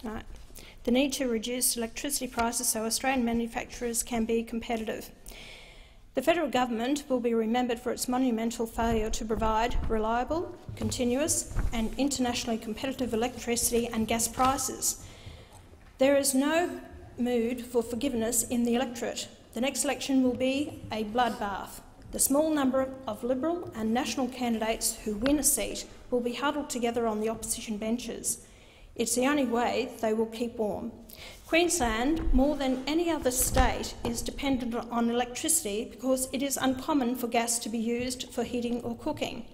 No. The need to reduce electricity prices so Australian manufacturers can be competitive. The federal government will be remembered for its monumental failure to provide reliable, continuous and internationally competitive electricity and gas prices. There is no mood for forgiveness in the electorate. The next election will be a bloodbath. The small number of Liberal and National candidates who win a seat will be huddled together on the opposition benches. It's the only way they will keep warm. Queensland, more than any other state, is dependent on electricity because it is uncommon for gas to be used for heating or cooking.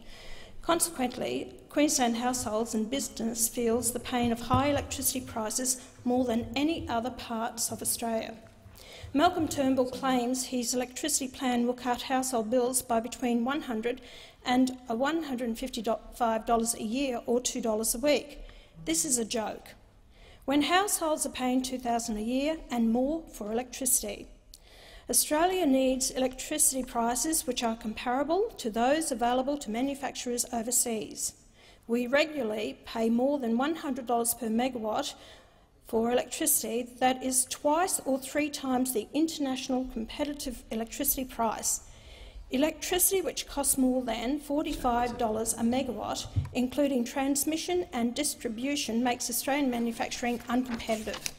Consequently, Queensland households and business feels the pain of high electricity prices more than any other parts of Australia. Malcolm Turnbull claims his electricity plan will cut household bills by between $100 and $155 a year or $2 a week. This is a joke, when households are paying $2,000 a year and more for electricity. Australia needs electricity prices which are comparable to those available to manufacturers overseas. We regularly pay more than $100 per megawatt for electricity that is twice or 3 times the international competitive electricity price. Electricity which costs more than $45 a megawatt, including transmission and distribution, makes Australian manufacturing uncompetitive.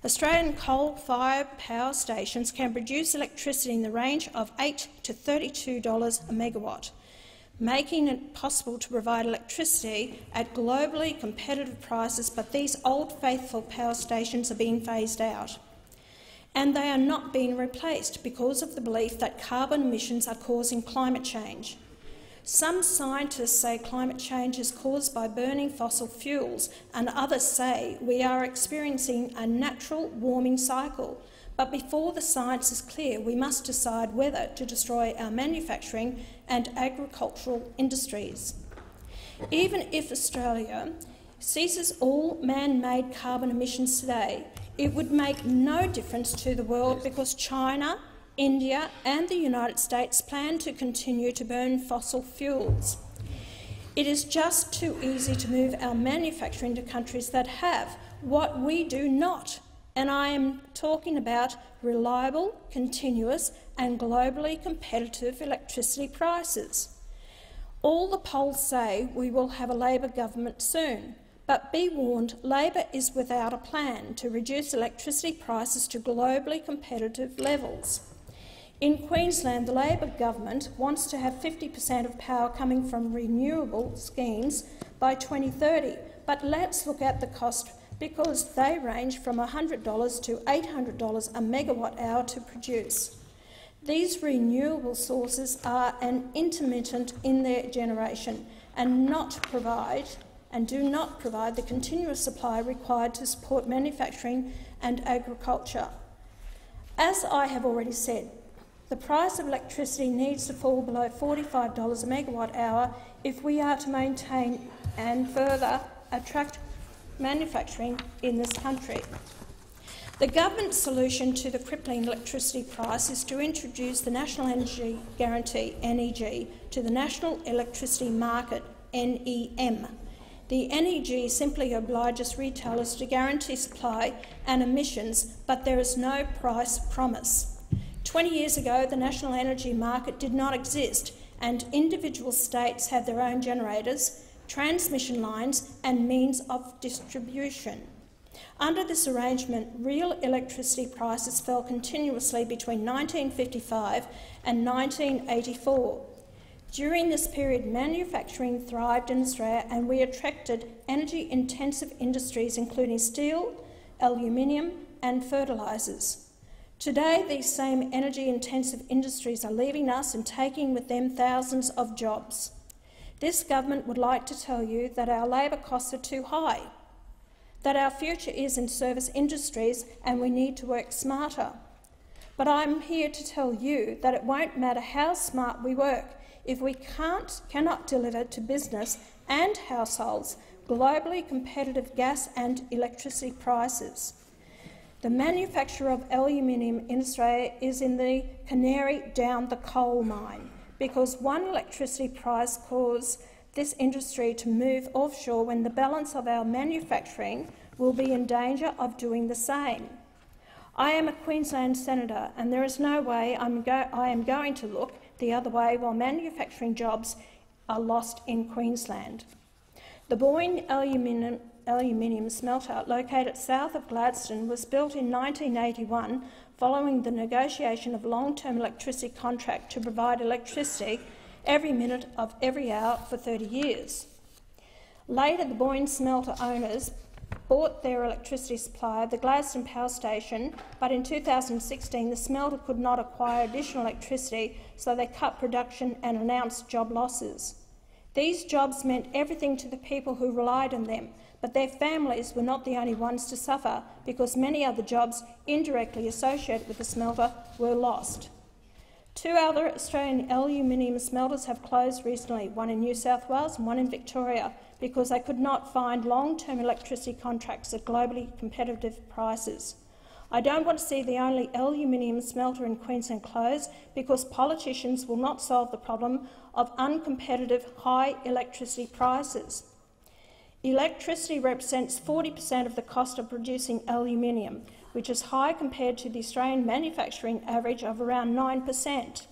Australian coal-fired power stations can produce electricity in the range of $8 to $32 a megawatt, making it possible to provide electricity at globally competitive prices, but these old faithful power stations are being phased out. And they are not being replaced because of the belief that carbon emissions are causing climate change. Some scientists say climate change is caused by burning fossil fuels, and others say we are experiencing a natural warming cycle. But before the science is clear, we must decide whether to destroy our manufacturing and agricultural industries. Even if Australia ceases all man-made carbon emissions today, it would make no difference to the world because China, India and the United States plan to continue to burn fossil fuels. It is just too easy to move our manufacturing to countries that have what we do not, and I am talking about reliable, continuous and globally competitive electricity prices. All the polls say we will have a Labor government soon, but be warned, Labor is without a plan to reduce electricity prices to globally competitive levels. In Queensland, the Labor government wants to have 50% of power coming from renewable schemes by 2030, but let's look at the cost because they range from $100 to $800 a megawatt hour to produce. These renewable sources are intermittent in their generation and do not provide the continuous supply required to support manufacturing and agriculture. As I have already said, the price of electricity needs to fall below $45 a megawatt hour if we are to maintain and further attract manufacturing in this country. The government's solution to the crippling electricity price is to introduce the National Energy Guarantee, NEG, to the National Electricity Market, NEM. The NEG simply obliges retailers to guarantee supply and emissions, but there is no price promise. 20 years ago, the national energy market did not exist, and individual states had their own generators, transmission lines and means of distribution. Under this arrangement, real electricity prices fell continuously between 1955 and 1984. During this period, manufacturing thrived in Australia and we attracted energy-intensive industries including steel, aluminium and fertilisers. Today, these same energy-intensive industries are leaving us and taking with them thousands of jobs. This government would like to tell you that our labour costs are too high, that our future is in service industries and we need to work smarter. But I'm here to tell you that it won't matter how smart we work if we cannot deliver to business and households globally competitive gas and electricity prices. The manufacture of aluminium in Australia is in the canary down the coal mine because one electricity price caused this industry to move offshore when the balance of our manufacturing will be in danger of doing the same. I am a Queensland senator, and there is no way I am going to look the other way while manufacturing jobs are lost in Queensland. The PAULINE aluminium smelter, located south of Gladstone, was built in 1981 following the negotiation of a long-term electricity contract to provide electricity every minute of every hour for 30 years. Later, the PAULINE smelter owners bought their electricity supplier, the Gladstone Power Station, but in 2016 the smelter could not acquire additional electricity, so they cut production and announced job losses. These jobs meant everything to the people who relied on them, but their families were not the only ones to suffer, because many other jobs indirectly associated with the smelter were lost. 2 other Australian aluminium smelters have closed recently, one in New South Wales and one in Victoria, because they could not find long-term electricity contracts at globally competitive prices. I don't want to see the only aluminium smelter in Queensland close, because politicians will not solve the problem of uncompetitive high electricity prices. Electricity represents 40% of the cost of producing aluminium, which is high compared to the Australian manufacturing average of around 9%.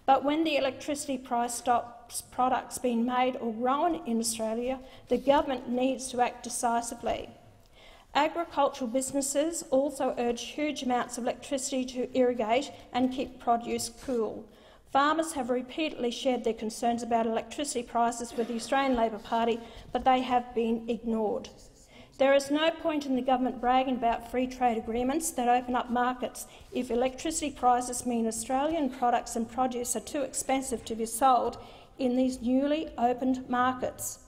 But when the electricity price stops products being made or grown in Australia, the government needs to act decisively. Agricultural businesses also urge huge amounts of electricity to irrigate and keep produce cool. Farmers have repeatedly shared their concerns about electricity prices with the Australian Labor Party, but they have been ignored. There is no point in the government bragging about free trade agreements that open up markets if electricity prices mean Australian products and produce are too expensive to be sold in these newly opened markets.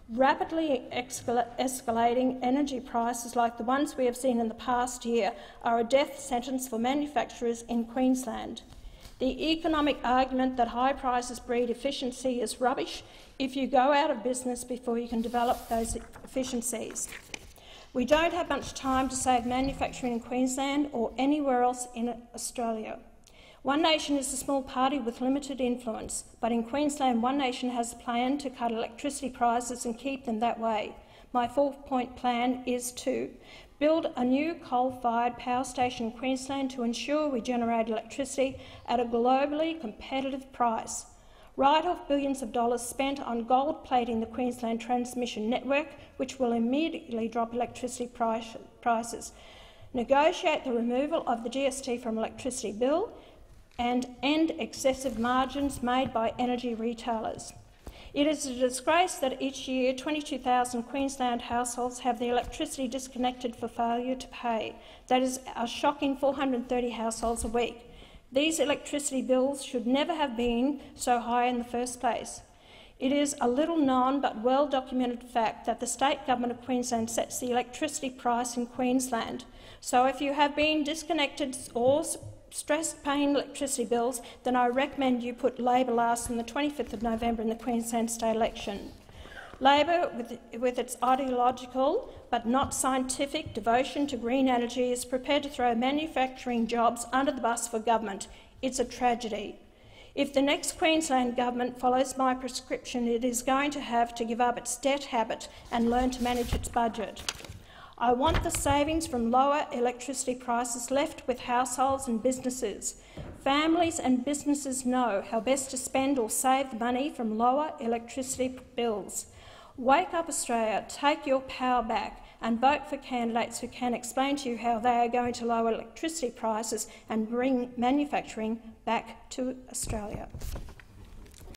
Rapidly escalating energy prices like the ones we have seen in the past year are a death sentence for manufacturers in Queensland. The economic argument that high prices breed efficiency is rubbish if you go out of business before you can develop those efficiencies. We don't have much time to save manufacturing in Queensland or anywhere else in Australia. One Nation is a small party with limited influence, but in Queensland One Nation has a plan to cut electricity prices and keep them that way. My 4-point plan is to build a new coal-fired power station in Queensland to ensure we generate electricity at a globally competitive price. Write off billions of dollars spent on gold-plating the Queensland transmission network, which will immediately drop electricity prices. Negotiate the removal of the GST from electricity bill and end excessive margins made by energy retailers. It is a disgrace that each year 22,000 Queensland households have their electricity disconnected for failure to pay. That is a shocking 430 households a week. These electricity bills should never have been so high in the first place. It is a little-known but well-documented fact that the state government of Queensland sets the electricity price in Queensland. So if you have been disconnected or stressed paying electricity bills, then I recommend you put Labor last on the 25th of November in the Queensland state election. Labor, with its ideological but not scientific devotion to green energy, is prepared to throw manufacturing jobs under the bus for government. It's a tragedy. If the next Queensland government follows my prescription, it is going to have to give up its debt habit and learn to manage its budget. I want the savings from lower electricity prices left with households and businesses. Families and businesses know how best to spend or save the money from lower electricity bills. Wake up, Australia, take your power back and vote for candidates who can explain to you how they are going to lower electricity prices and bring manufacturing back to Australia.